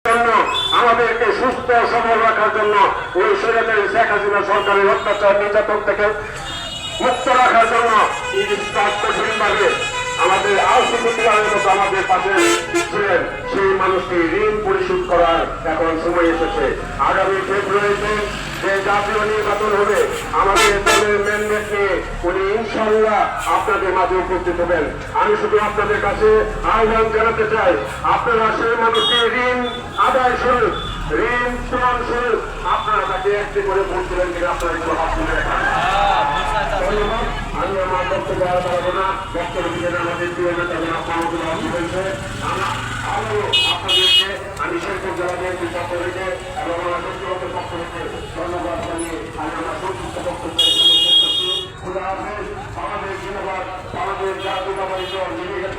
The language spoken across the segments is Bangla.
জন্য আমাদেরকে সুস্থ সবল রাখার জন্য ওই স্বৈরাচারী শেখ হাসিনা সরকারের অত্যাচার নির্যাতন থেকে মুক্ত রাখার জন্য কঠিনভাবে আমাদের আলসুকুতিবারের মতো আমাদের পাশে ছিলেন সেই মানুষকে ঋণ পরিশোধ করার এখন সময় এসেছে। আগামী ফেব্রুয়ারিতে যে জাতীয় নির্বাচন হবে আমাদের দলের ম্যান্ডেট নিয়ে উনি ইনশাল্লাহ আপনাদের মাঝে উপস্থিত হবেন। আমি শুধু আপনাদের কাছে আহ্বান জানাতে চাই, আপনারা সেই মানুষকে ঋণ আদায় স্বরূপ ঋণ পূরণ স্বরূপ আপনারা তাকে একটি করে ভোট দিলেন কিনা আপনারা একটু হাত তুলে রাখান। আমি আমার বক্তব্য আর পারবো না, বক্তব্য দিকে আমাদের দিয়ে তাদের আপনাদের হয়েছে আপনাদেরকে আমি শেরপুর জেলা বিএনপির পক্ষ থেকে এবং আমার ব্যক্তিগত পক্ষ থেকে ধন্যবাদ জানিয়ে আমি আমার সংক্ষিপ্ত বক্তব্য আমাদের জিন্দাবাদ, আমাদের জাতীয়তাবাদী দল জিন্দাবাদ,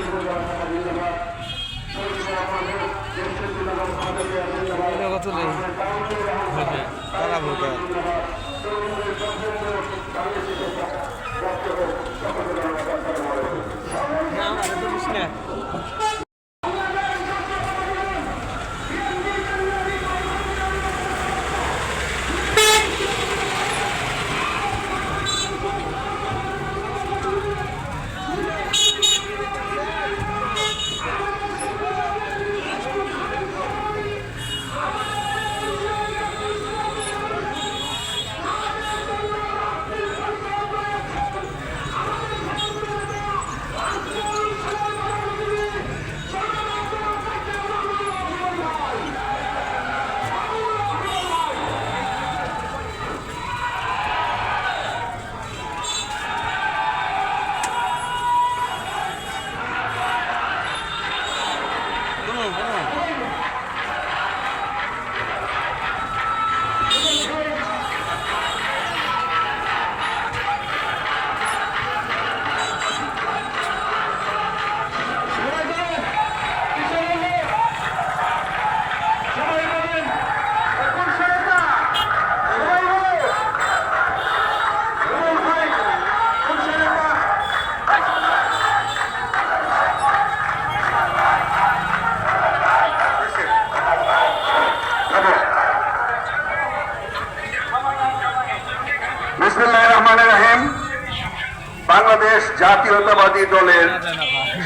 বাংলাদেশ জাতীয়তাবাদী দলের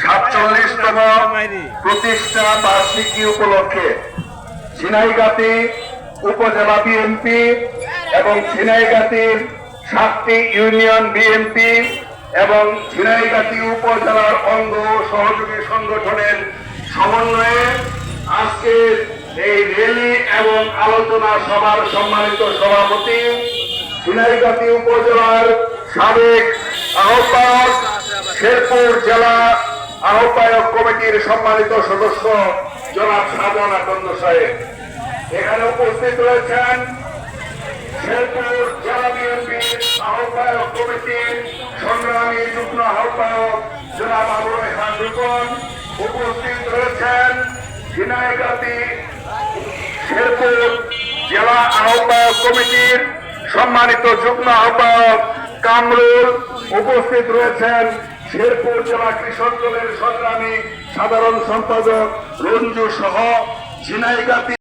৪৭তম প্রতিষ্ঠা বার্ষিকী উপলক্ষে ঝিনাইগাতি উপজেলা বিএনপি এবং ঝিনাইগাতির ৭টি ইউনিয়ন বিএনপি এবং ঝিনাইগাতি উপজেলার অঙ্গ সহযোগী সংগঠনের সমন্বয়ে আজকের এই র্যালি এবং আলোচনা সভার সম্মানিত সভাপতি ঝিনাইগাতি উপজেলার সাবেক আহ্বায়ক, শেরপুর জেলা আহ্বায়ক কমিটির সম্মানিত সদস্য জনাব শাহজাহান আকন্দ সাহেব। এখানে উপস্থিত রয়েছেন শেরপুর জেলা বিএনপির আহ্বায়ক কমিটির সংগ্রামী যুগ্ম আহ্বায়ক জনাব আবুল খান রুকন। উপস্থিত রয়েছেন ঝিনাইগাতি শেরপুর জেলা আহ্বায়ক কমিটির সম্মানিত যুগ্ম আহ্বায়ক কামরুল। উপস্থিত রয়েছেন শেরপুর জেলা কৃষক দলের সংগ্রামী সাধারণ সম্পাদক রঞ্জু সহ ঝিনাইগাতি